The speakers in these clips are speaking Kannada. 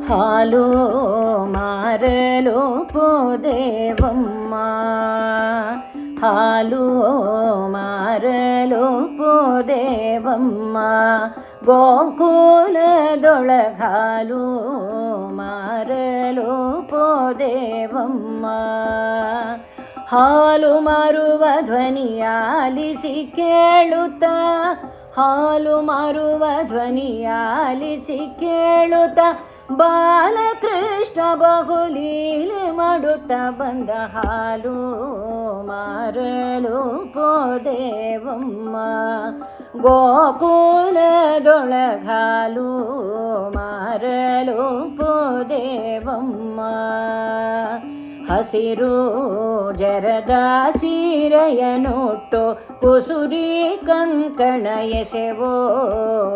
ಹಾಲು ಮಾರಲು ಪೋದೆವಮ್ಮ, ಹಾಲು ಮಾರಲು ಪೋದೆವಮ್ಮ, ಗೋಕುಲದೊಳಗಾಲು ಮಾರಲು ಪೋದೆವಮ್ಮ. ಹಾಲು ಮಾರುವ ಧ್ವನಿಯಾಲಿಸಿ ಕೇಳುತ್ತ, ಹಾಲು ಮಾರುವ ಧ್ವನಿಯಾಲಿಸಿ ಕೇಳುತ್ತ, ಬಾಲಕೃಷ್ಣ ಬಹುಲೀಲೆ ಮಾಡುತ್ತ ಬಂದ ಹಾಲು ಮಾರಲು ಪೋದೆವಮ್ಮ, ಗೋಕುಲದೊಳಗಾಲು ಮಾರಲು ಪೋದೆವಮ್ಮ. ಹಸಿರು ಜರದ ಸೀರೆಯನುಟ್ಟು ಕುಸುರಿ ಕಂಕಣ ಎಸೆವೋ,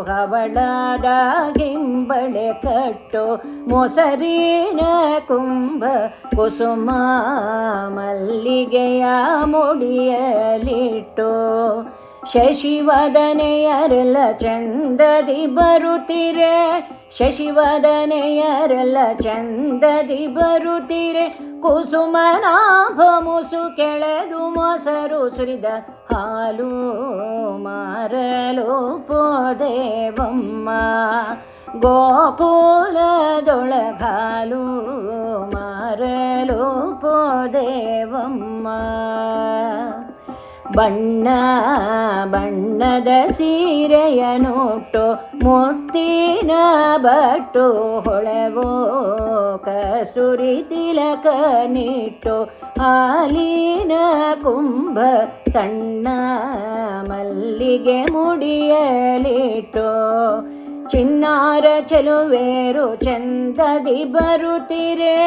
ಹವಳದ ಗಿಂಬಳೆ ಕಟ್ಟು ಮೊಸರಿನ ಕುಂಭ ಕುಸುಮ ಮಲ್ಲಿಗೆಯ ಮುಡಿಯಲಿಟ್ಟು, ಶಶಿವದನೆಯರೆಲ್ಲ ಚಂದದಿ ಬರುತ್ತಿರೆ, ಶಶಿವದನೆಯರೆಲ್ಲ ಚಂದದಿ ಬರುತ್ತಿರೆ, ಕುಸುಮನಾಭ ಮುಸು ಕೆಳೆದು ಮೊಸರು ಸುರಿದ ಹಾಲು ಮಾರಲು ಪೋದೆವಮ್ಮ, ಗೋಕುಲದೊಳಗಾಲು ಮಾರಲು ಪೋದೆವಮ್ಮ. ಬಣ್ಣ ಬಣ್ಣದ ಸೀರೆಯನುಟ್ಟು ಮುತ್ತಿನ ಬಟ್ಟು ಹೊಳೆವೋ, ಕಸುರಿ ತಿಲಕನಿಟ್ಟು ಹಾಲಿನ ಕುಂಭ ಸಣ್ಣ ಮಲ್ಲಿಗೆ ಮುಡಿಯಲಿಟ್ಟು, ಚಿನ್ನಾರ ಚೆಲುವೇರು ಚಂದದಿ ಬರುತ್ತಿರೆ,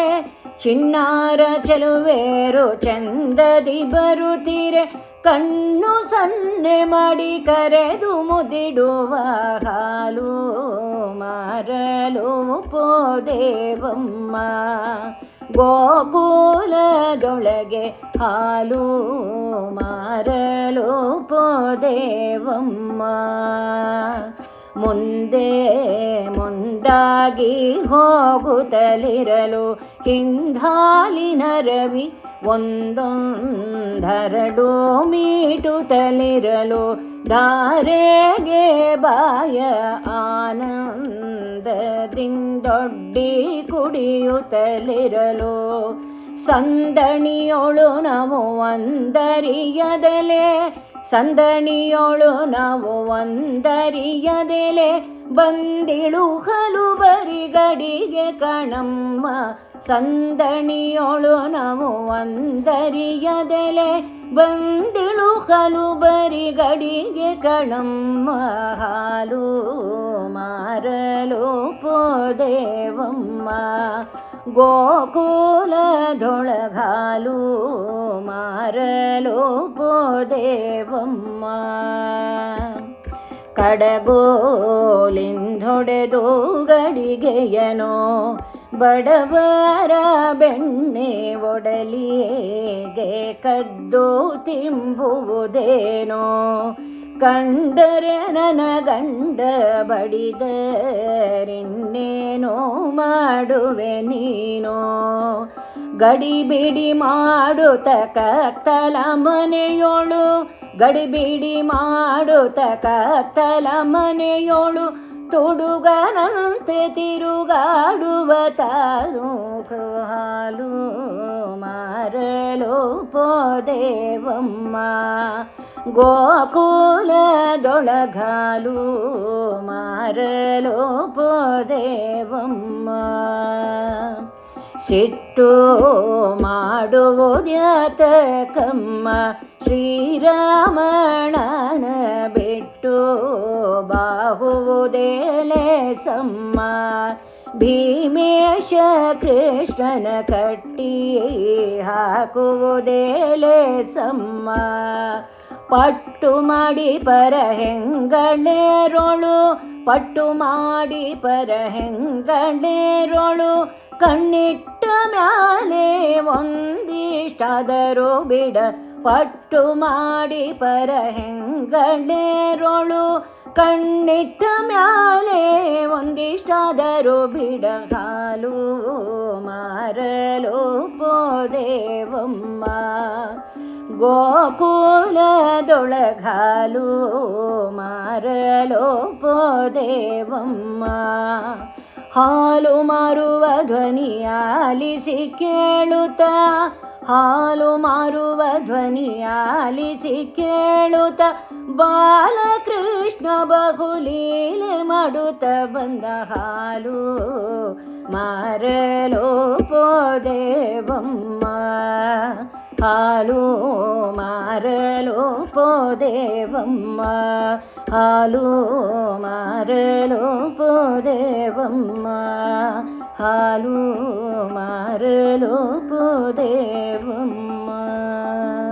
ಚಿನ್ನಾರ ಚೆಲುವೇರು ಚಂದದಿ ಬರುತ್ತಿರೆ, ಕಣ್ಣು ಸನ್ನೆ ಮಾಡಿ ಕರೆದು ಮುದಿಡುವ ಹಾಲು ಮಾರಲು ಪೋದೆವಮ್ಮ, ಗೋಕುಲದೊಳಗೆ ಹಾಲು ಮಾರಲು ಪೋದೆವಮ್ಮ. ಮುಂದೆ ಮುಂದಾಗಿ ಹೋಗುತ್ತಲಿರಲು ಹಿಂದಾಲಿನ ರವಿ ಒಂದೊಂದರಡು ಮೀಟುತ್ತಲಿರಲು, ಧಾರೆಗೆ ಬಾಯ ಆನಂದದಿಂದೊಡ್ಡಿ ಕುಡಿಯುತ್ತಲಿರಲು, ಸಂದಣಿಯೋಳು ನಾವು ಒಂದರಿಯದಲೆ, ಸಂದಣಿಯೋಳು ನಾವು ಒಂದರಿಯದೆಲೆ, ಬಂದಿಳು ಹಲುಬರಿಗಡಿಗೆ ಕಣಮ್ಮ, ಸಂದಣಿಯೋಳು ನಾವು ಒಂದರಿಯದೆಲೆ, ಬಂದಿಳು ಹಲುಬರಿಗಡಿಗೆ ಕಣಮ್ಮ, ಹಾಲು ಮಾರಲು ಪೋದೆವಮ್ಮ, ಗೋಕುಲದೊಳಗಾಲು ಮಾರಲು ಪೋದೆವಮ್ಮ. ಕಡಗೋಲಿಂದೊಡೆದು ಗಡಿಗೆಯನೋ, ಬಡವರ ಬೆಣ್ಣೆ ಒಡಲಿಗೆ ಕದ್ದು ತಿಂಬುವುದೇನೋ, ಕಂಡರೆ ನನ್ನ ಗಂಡ ಬಡಿದರಿನ್ನೇನೋ ಮಾಡುವೆ ನೀನೋ, ಗಡಿಬಿಡಿ ಮಾಡುತ್ತ ಕತ್ತಲ ಮನೆಯೋಳು, ಗಡಿಬಿಡಿ ಮಾಡುತ್ತ ಕತ್ತಲ ಮನೆಯೋಳು, ತುಡುಗನಂತೆ ತಿರುಗಾಡುವ ತಾರು ಹಾಲು ಮಾರಲು ಪೋದೆವಮ್ಮ, ಗೋಕುಲದೊಳಗಾಲು ಮಾರಲು ಪೋದೆವಮ್ಮ. ಸಿಟ್ಟು ಮಾಡುವುದ್ಯಾತಕಮ್ಮ, ಶ್ರೀರಾಮಣನ ಬಿಟ್ಟು ಬಾಹುವುದೇಲೆ ಸಮ್ಮ, ಭೀಮೇಶ ಕೃಷ್ಣನ ಕಟ್ಟಿ ಹಾಕುವುದೇಲೆ ಸಮ್ಮ, ಪಟ್ಟು ಮಾಡಿ ಪರಹೆಂಗಳೇರೋಳು, ಪಟ್ಟು ಮಾಡಿ ಪರಹೆಂಗಳೇರೋಳು, ಕಣ್ಣಿಟ್ಟ ಮ್ಯಾಲೆ ಒಂದಿಷ್ಟಾದರೂ ಬಿಡ, ಪಟ್ಟು ಮಾಡಿ ಪರಹೆಂಗಳೇರೋಳು, ಕಣ್ಣಿಟ್ಟ ಮ್ಯಾಲೆ ಒಂದಿಷ್ಟಾದರೂ ಬಿಡ ಹಾಲು ಮಾರಲು ಪೋದೇವಮ್ಮ ಗೋಕುಲದೊಳಗಾಲು ಮಾರಲು ಪೋದೇವಮ್ಮ ಹಾಲು ಮಾರುವ ಧ್ವನಿಯಾಲಿಸಿ ಕೇಳುತ್ತ ಹಾಲು ಮಾರುವ ಧ್ವನಿಯಾಲಿಸಿ ಕೇಳುತ್ತ ಬಾಲಕೃಷ್ಣ ಬಹುಲೀಲೆ ಮಾಡುತ್ತ ಬಂದ ಹಾಲು ಮಾರಲು ಪೋದೇವಮ್ಮ ಹಾಲು ಮಾರಲು ಪೋದೇವಮ್ಮ ಹಾಲು ಮಾರಲು ಪೋದೇವಮ್ಮ ಹಾಲು ಮಾರಲು ಪೋದೇವಮ್ಮ